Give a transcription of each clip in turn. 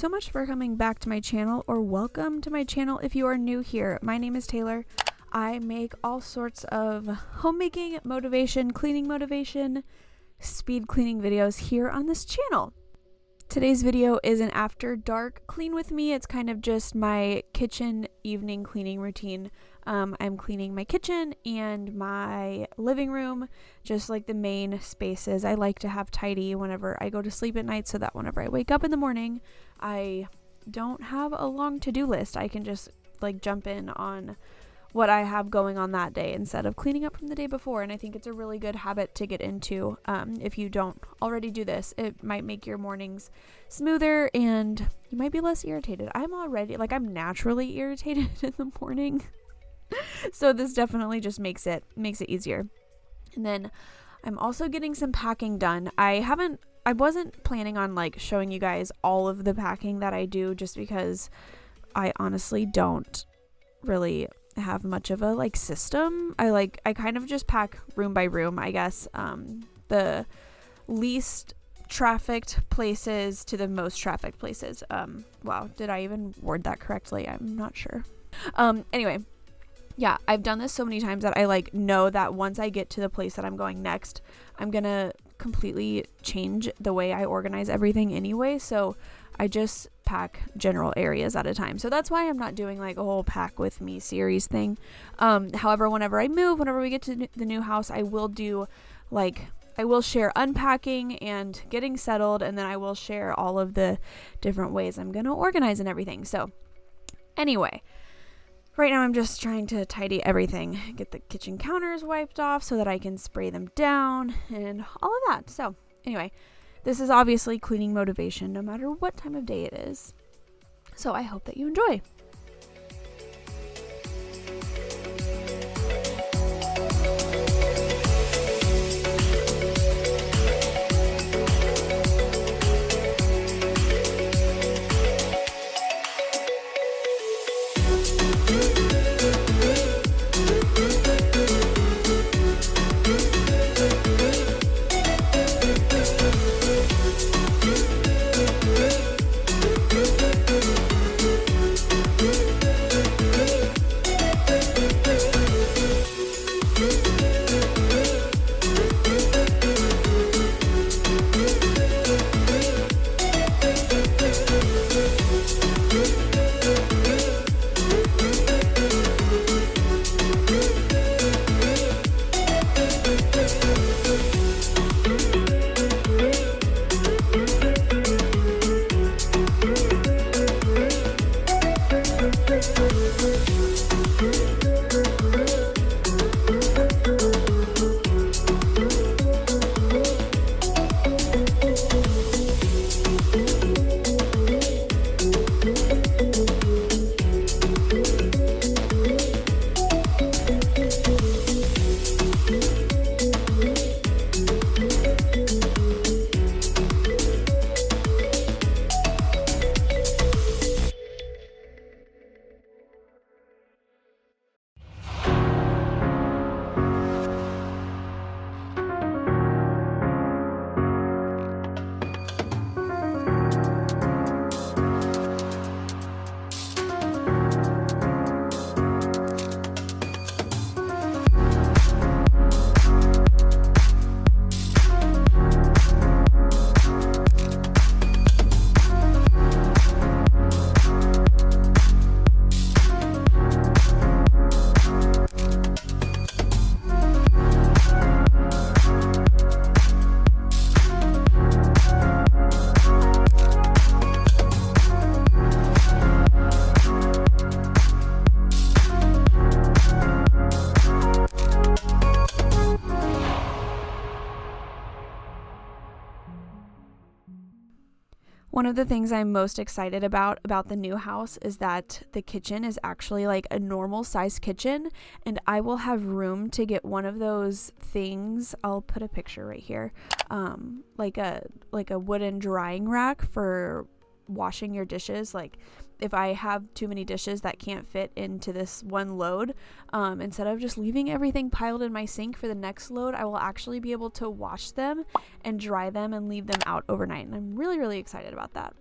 so much for coming back to my channel, or welcome to my channel if you are new here. My name is Taylor. I make all sorts of homemaking motivation, cleaning motivation, speed cleaning videos here on this channel. Today's video is an after dark clean with me. It's kind of just my kitchen evening cleaning routine. I'm cleaning my kitchen and my living room, just like the main spaces I like to have tidy whenever I go to sleep at night, so that whenever I wake up in the morning, I don't have a long to-do list. I can just like jump in on what I have going on that day instead of cleaning up from the day before. And I think it's a really good habit to get into. If you don't already do this, it might make your mornings smoother and you might be less irritated. I'm naturally irritated in the morning. So this definitely just makes it easier. And then I'm also getting some packing done. I wasn't planning on like showing you guys all of the packing that I do, just because I honestly don't really have much of a like system. I kind of just pack room by room, I guess. The least trafficked places to the most trafficked places. Wow, did I even word that correctly? I'm not sure. Anyway, yeah, I've done this so many times that I like know that once I get to the place that I'm going next, I'm gonna completely change the way I organize everything anyway. So I just pack general areas at a time. So that's why I'm not doing like a whole pack with me series thing. However, whenever we get to the new house, I will share unpacking and getting settled, and then I will share all of the different ways I'm going to organize and everything. So anyway, right now I'm just trying to tidy everything, get the kitchen counters wiped off so that I can spray them down and all of that. So anyway, this is obviously cleaning motivation no matter what time of day it is. So I hope that you enjoy. One of the things I'm most excited about the new house is that the kitchen is actually like a normal size kitchen, and I will have room to get one of those things. I'll put a picture right here. Like a wooden drying rack for washing your dishes. Like if I have too many dishes that can't fit into this one load, instead of just leaving everything piled in my sink for the next load, I will actually be able to wash them and dry them and leave them out overnight. And I'm really, really excited about that.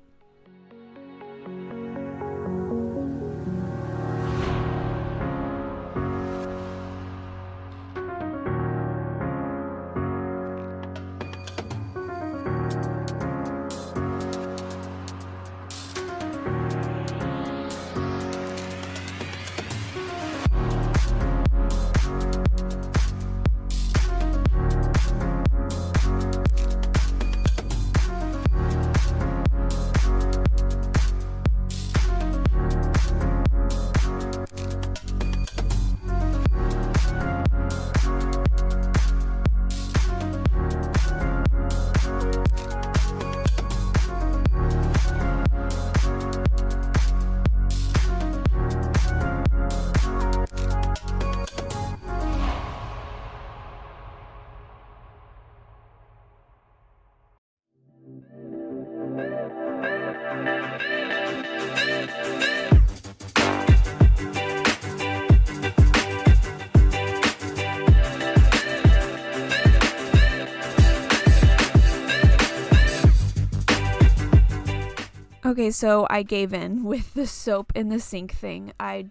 Okay, so I gave in with the soap in the sink thing. I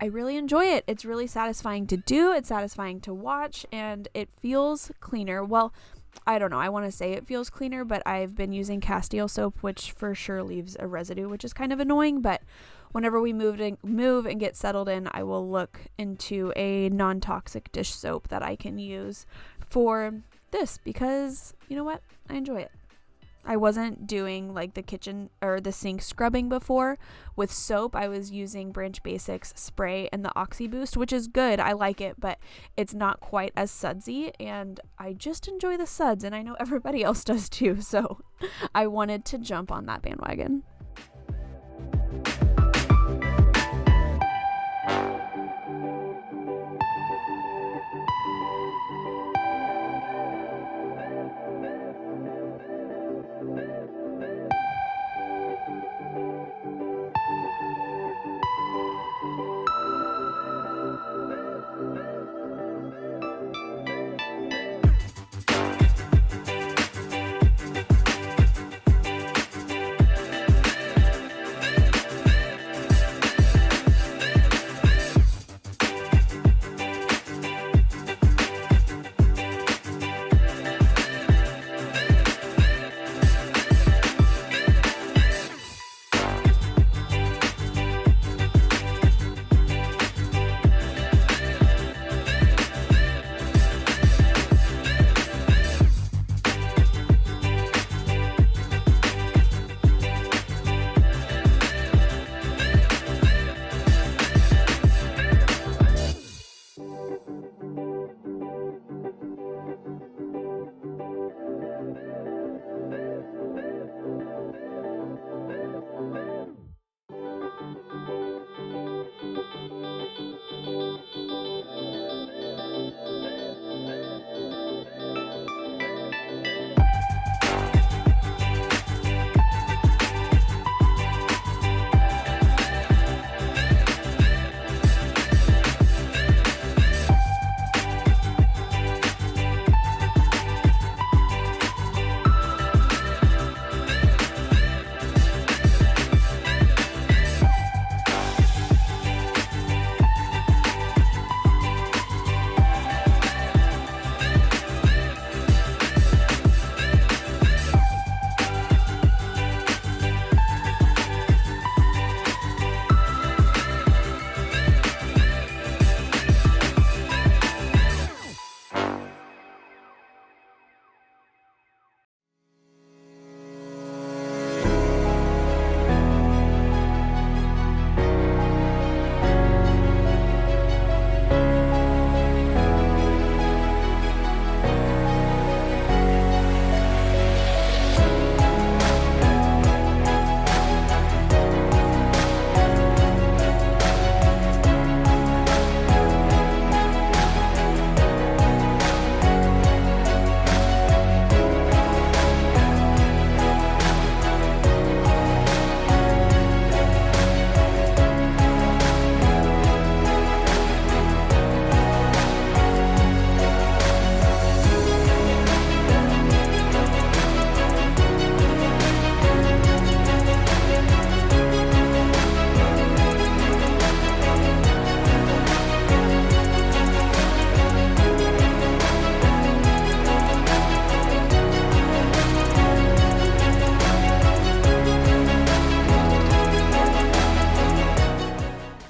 really enjoy it. It's really satisfying to do. It's satisfying to watch, and it feels cleaner. Well, I don't know. I want to say it feels cleaner, but I've been using Castile soap, which for sure leaves a residue, which is kind of annoying. But whenever we move and get settled in, I will look into a non-toxic dish soap that I can use for this because, you know what? I enjoy it. I wasn't doing like the kitchen or the sink scrubbing before with soap. I was using Branch Basics spray and the Oxy Boost, which is good. I like it, but it's not quite as sudsy, and I just enjoy the suds, and I know everybody else does too, so I wanted to jump on that bandwagon.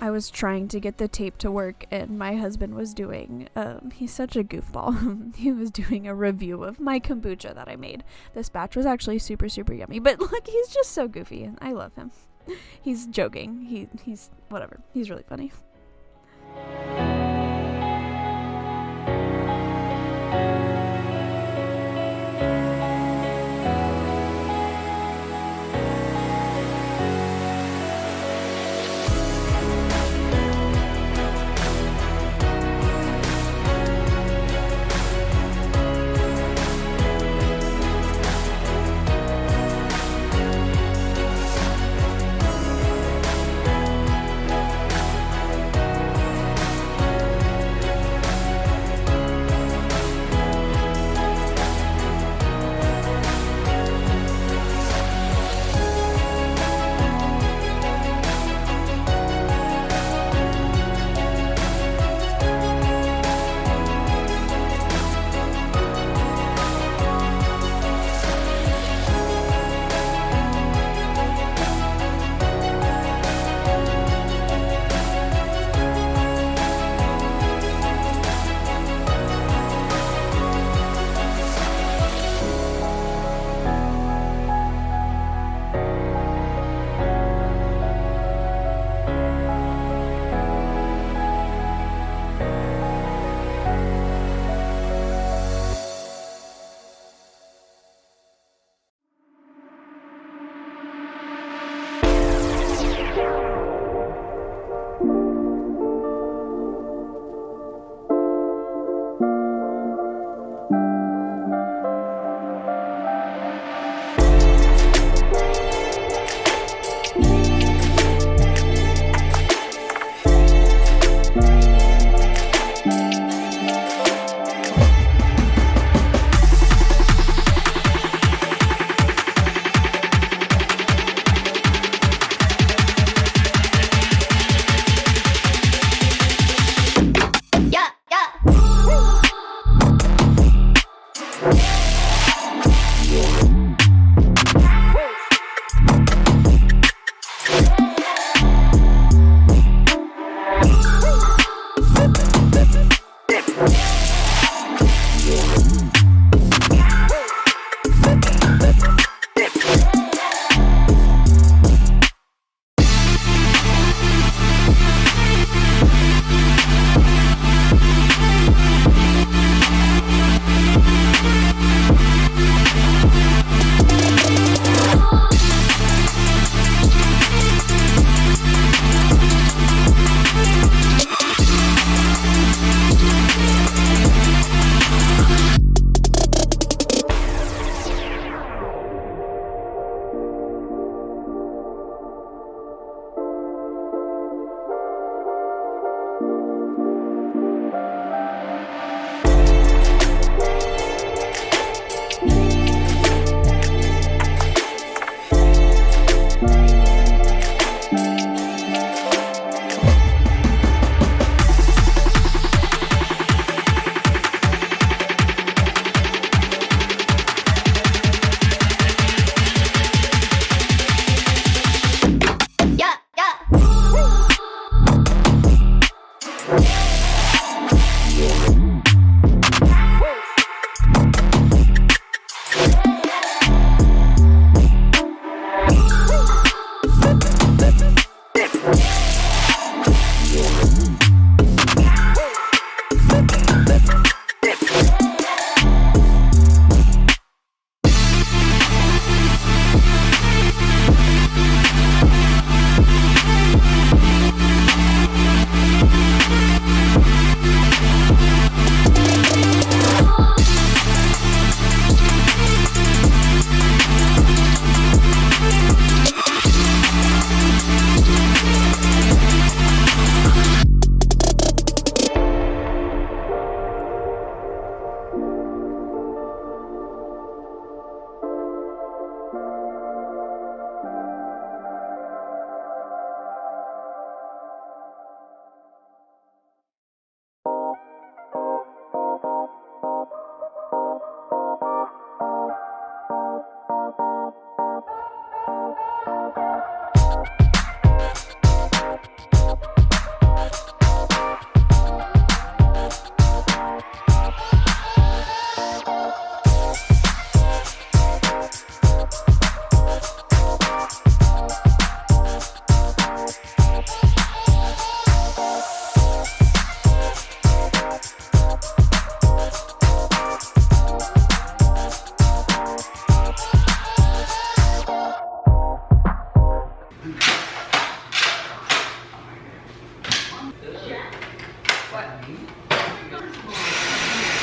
I was trying to get the tape to work, and my husband was doing, he's such a goofball. He was doing a review of my kombucha that I made. This batch was actually super, super yummy, but look, he's just so goofy, and I love him. He's joking. He's whatever. He's really funny.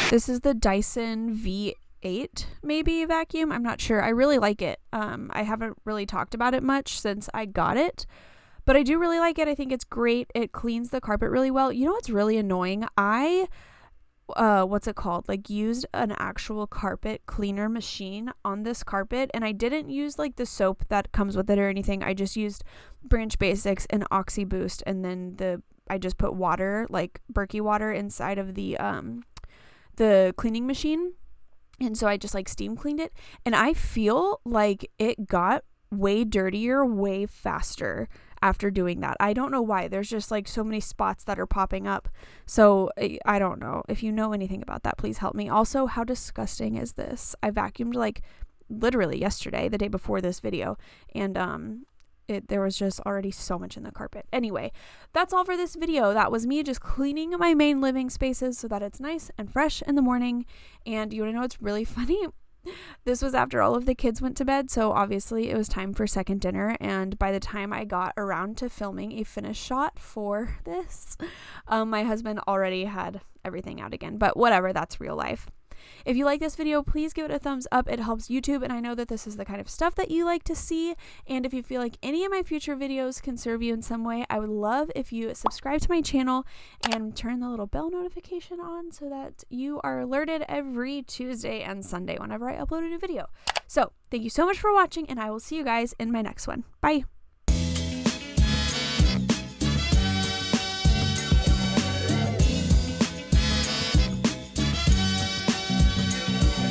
This is the Dyson V8 maybe vacuum. I'm not sure. I really like it. I haven't really talked about it much since I got it, but I do really like it. I think it's great. It cleans the carpet really well. You know what's really annoying? I what's it called? Like used an actual carpet cleaner machine on this carpet, and I didn't use like the soap that comes with it or anything. I just used Branch Basics and Oxy Boost, and then I just put water, like Berkey water, inside of the cleaning machine, and so I just like steam cleaned it, and I feel like it got way dirtier way faster after doing that. I don't know why. There's just like so many spots that are popping up. So I don't know. If you know anything about that, please help me. Also, how disgusting is this? I vacuumed like literally yesterday, the day before this video, and there was just already so much in the carpet. Anyway, that's all for this video. That was me just cleaning my main living spaces so that it's nice and fresh in the morning. And you want to know what's really funny? This was after all of the kids went to bed, so obviously it was time for second dinner, and by the time I got around to filming a finished shot for this, my husband already had everything out again, but whatever, that's real life. If you like this video, please give it a thumbs up. It helps YouTube, and I know that this is the kind of stuff that you like to see, and if you feel like any of my future videos can serve you in some way, I would love if you subscribe to my channel and turn the little bell notification on so that you are alerted every Tuesday and Sunday whenever I upload a new video. So, thank you so much for watching, and I will see you guys in my next one. Bye!